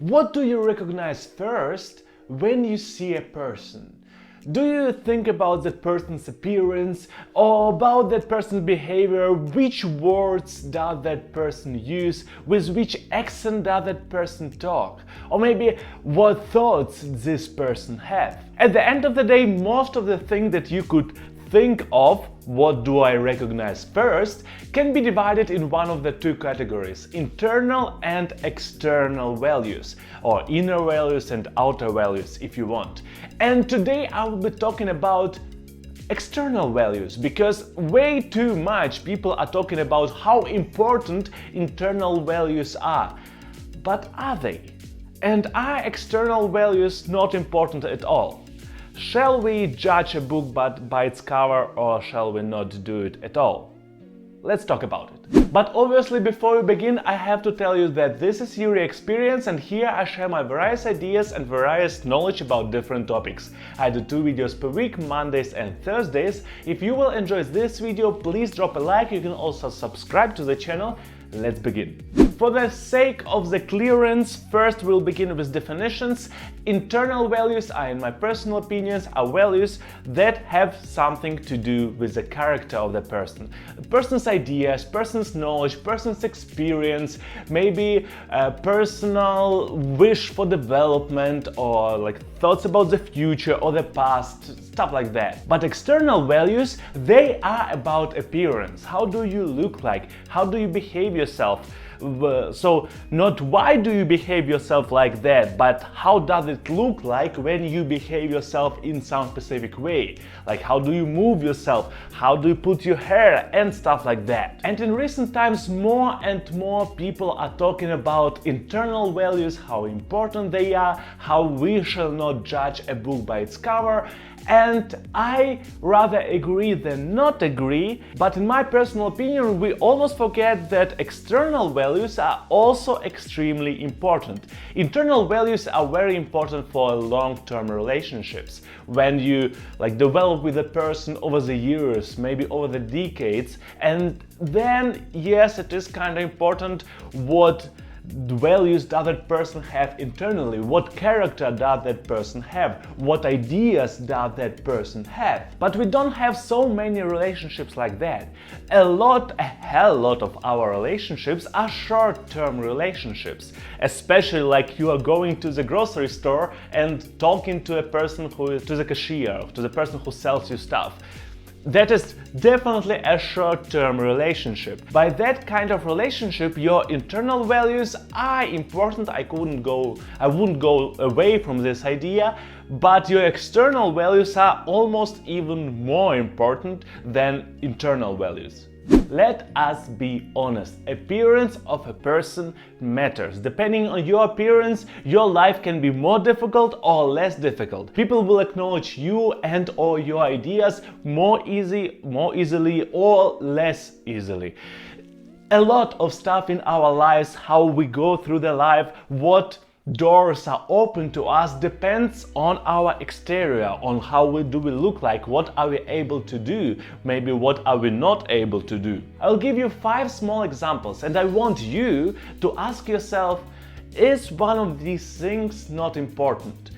What do you recognize first when you see a person? Do you think about that person's appearance or about that person's behavior? Which words does that person use? With which accent does that person talk? Or maybe what thoughts this person have? At the end of the day, most of the things that you could think of, what do I recognize first, can be divided in one of the two categories: internal and external values, or inner values and outer values if you want. And today I will be talking about external values, because way too much people are talking about how important internal values are. But are they? And are external values not important at all? Shall we judge a book by its cover, or shall we not do it at all? Let's talk about it. But obviously, before we begin, I have to tell you that this is Yury Experience, and here I share my various ideas and various knowledge about different topics. I do 2 videos per week, Mondays and Thursdays. If you will enjoy this video, please drop a like. You can also subscribe to the channel. Let's begin. For the sake of the clearance, first we'll begin with definitions. Internal values are, in my personal opinions, are values that have something to do with the character of the person. A person's ideas, person's knowledge, person's experience, maybe a personal wish for development, or like thoughts about the future or the past, stuff like that. But external values, they are about appearance. How do you look like? How do you behave yourself? So not why do you behave yourself like that, but how does it look like when you behave yourself in some specific way? Like how do you move yourself, how do you put your hair and stuff like that. And in recent times, more and more people are talking about internal values, how important they are, how we shall not judge a book by its cover. And I rather agree than not agree, but in my personal opinion, we almost forget that external values are also extremely important. Internal values are very important for long-term relationships. When you develop with a person over the years, maybe over the decades, and then yes, it is kind of important what values does that person have internally, what character does that person have, what ideas does that person have. But we don't have so many relationships like that. A hell lot of our relationships are short-term relationships, especially like you are going to the grocery store and talking to a person to the cashier, to the person who sells you stuff. That is definitely a short-term relationship. By that kind of relationship, your internal values are important. I wouldn't go away from this idea, but your external values are almost even more important than internal values. Let us be honest, appearance of a person matters. Depending on your appearance, your life can be more difficult or less difficult. People will acknowledge you and or your ideas more easily or less easily. A lot of stuff in our lives, how we go through the life, what doors are open to us, depends on our exterior, on how we look like, what are we able to do, maybe what are we not able to do. I'll give you 5 small examples, and I want you to ask yourself, is one of these things not important?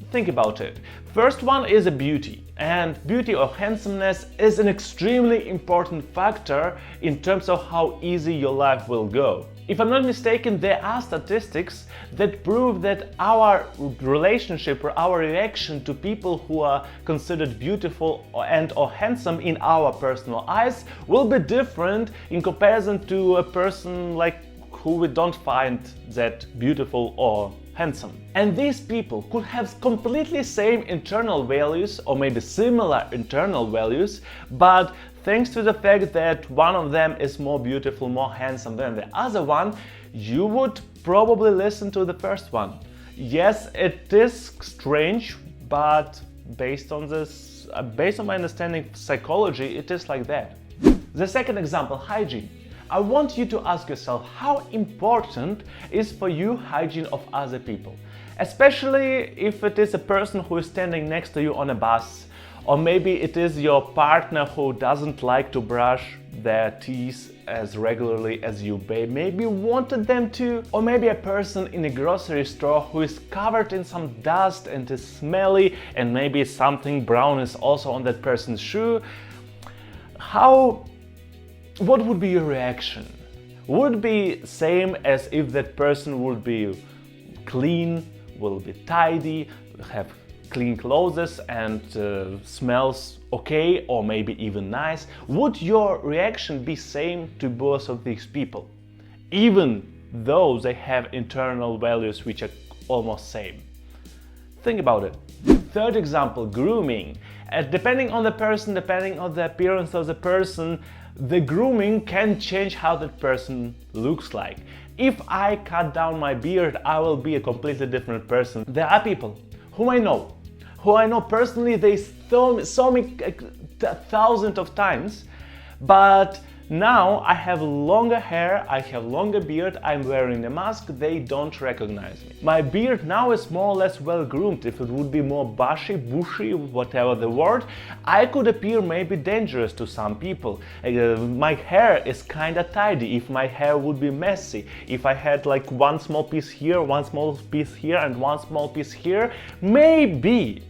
Think about it. First one is a beauty, and beauty or handsomeness is an extremely important factor in terms of how easy your life will go. If I'm not mistaken, there are statistics that prove that our relationship or our reaction to people who are considered beautiful and or handsome in our personal eyes will be different in comparison to a person who we don't find that beautiful or handsome. And these people could have completely same internal values or maybe similar internal values, but thanks to the fact that one of them is more beautiful, more handsome than the other one, you would probably listen to the first one. Yes, it is strange, but based on my understanding of psychology, it is like that. The second example, hygiene. I want you to ask yourself how important is for you hygiene of other people, especially if it is a person who is standing next to you on a bus, or maybe it is your partner who doesn't like to brush their teeth as regularly as you maybe wanted them to, or maybe a person in a grocery store who is covered in some dust and is smelly, and maybe something brown is also on that person's shoe. What would be your reaction? Would it be same as if that person would be clean, will be tidy, have clean clothes and smells okay or maybe even nice? Would your reaction be same to both of these people, even though they have internal values which are almost same? Think about it. Third example, grooming. Depending on the person, depending on the appearance of the person, the grooming can change how that person looks like. If I cut down my beard, I will be a completely different person. There are people who I know personally, they saw me thousands of times, but now I have longer hair, I have longer beard, I'm wearing a mask, they don't recognize me. My beard now is more or less well groomed. If it would be more bushy, whatever the word, I could appear maybe dangerous to some people. My hair is kinda tidy. If my hair would be messy, if I had like one small piece here, one small piece here and one small piece here, maybe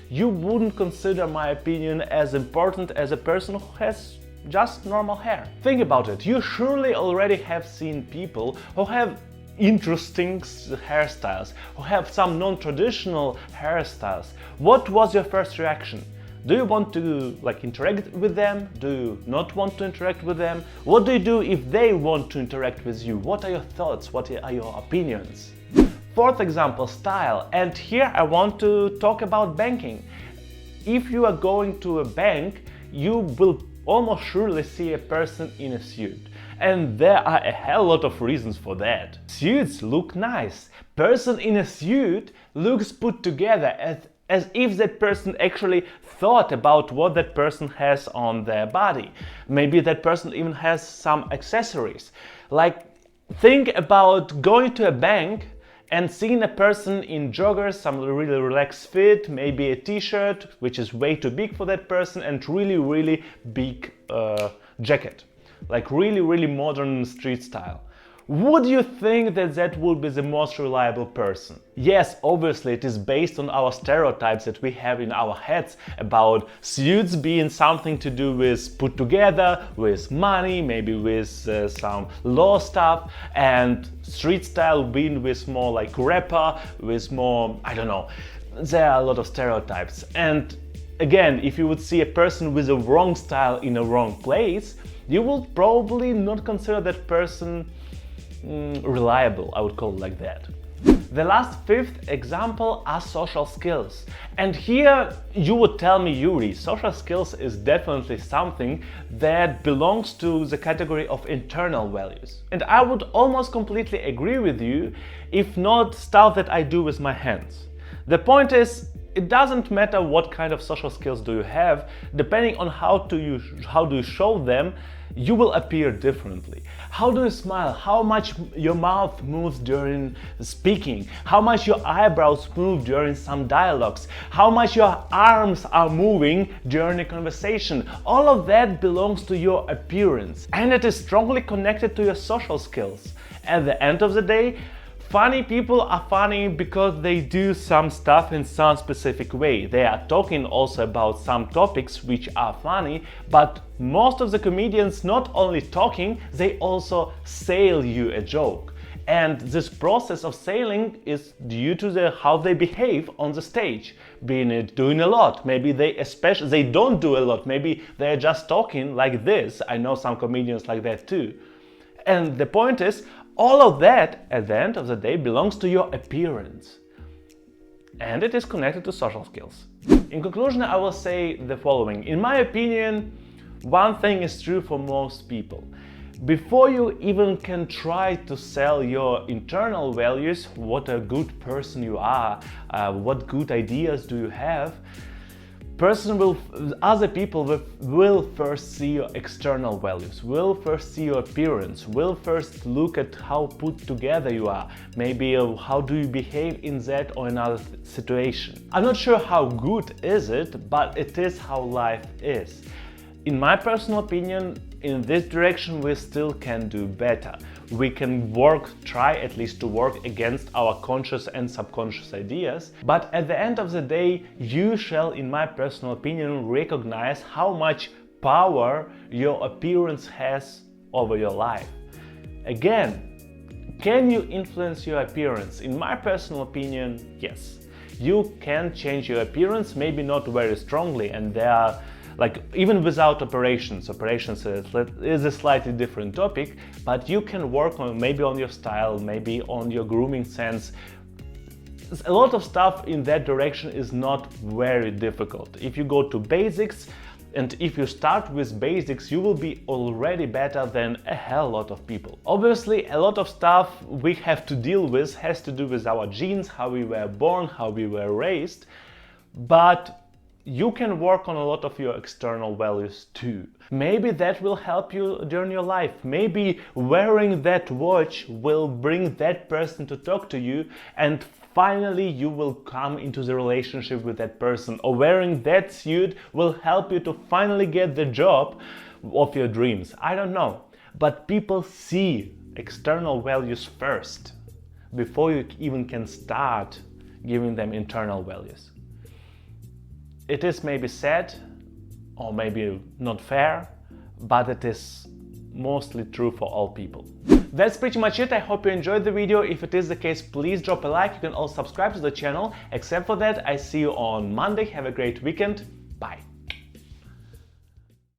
you wouldn't consider my opinion as important as a person who has just normal hair. Think about it. You surely already have seen people who have interesting hairstyles, who have some non-traditional hairstyles. What was your first reaction? Do you want to interact with them? Do you not want to interact with them? What do you do if they want to interact with you? What are your thoughts? What are your opinions? Fourth example, style. And here I want to talk about banking. If you are going to a bank, you will almost surely see a person in a suit. And there are a hell lot of reasons for that. Suits look nice. Person in a suit looks put together as if that person actually thought about what that person has on their body. Maybe that person even has some accessories. Think about going to a bank and seeing a person in joggers, some really relaxed fit, maybe a t-shirt which is way too big for that person, and really big jacket, like really modern street style. Would you think that that would be the most reliable person? Yes, obviously it is based on our stereotypes that we have in our heads about suits being something to do with put together, with money, maybe with some law stuff, and street style being with more like rapper, with more, I don't know. There are a lot of stereotypes. And again, if you would see a person with a wrong style in a wrong place, you will probably not consider that person reliable, I would call it like that. The last fifth example are social skills. And here you would tell me, Yury, social skills is definitely something that belongs to the category of internal values. And I would almost completely agree with you, if not stuff that I do with my hands. The point is, it doesn't matter what kind of social skills do you have, depending on how do you show them, you will appear differently. How do you smile? How much your mouth moves during speaking? How much your eyebrows move during some dialogues? How much your arms are moving during a conversation? All of that belongs to your appearance, and it is strongly connected to your social skills. At the end of the day, funny people are funny because they do some stuff in some specific way. They are talking also about some topics which are funny, but most of the comedians not only talking, they also sail you a joke. And this process of sailing is due to how they behave on the stage, being it doing a lot. Maybe they don't do a lot. Maybe they're just talking like this. I know some comedians like that too. And the point is, all of that, at the end of the day, belongs to your appearance. And it is connected to social skills. In conclusion, I will say the following. In my opinion, one thing is true for most people. Before you even can try to sell your internal values, what a good person you are, what good ideas do you have, other people will first see your external values, will first see your appearance, will first look at how put together you are, maybe how do you behave in that or another situation. I'm not sure how good is it, but it is how life is. In my personal opinion, in this direction we still can do better. We can try at least to work against our conscious and subconscious ideas, but at the end of the day, you shall, in my personal opinion, recognize how much power your appearance has over your life. Again, can you influence your appearance? In my personal opinion, yes. You can change your appearance, maybe not very strongly, and there are even without operations is a slightly different topic, but you can work on maybe on your style, maybe on your grooming sense. A lot of stuff in that direction is not very difficult. If you go to basics, and if you start with basics, you will be already better than a hell lot of people. Obviously, a lot of stuff we have to deal with has to do with our genes, how we were born, how we were raised, but you can work on a lot of your external values too. Maybe that will help you during your life. Maybe wearing that watch will bring that person to talk to you, and finally you will come into the relationship with that person. Or wearing that suit will help you to finally get the job of your dreams. I don't know. But people see external values first before you even can start giving them internal values. It is maybe sad or maybe not fair, but it is mostly true for all people. That's pretty much it. I hope you enjoyed the video. If it is the case, please drop a like. You can also subscribe to the channel. Except for that, I see you on Monday. Have a great weekend. Bye.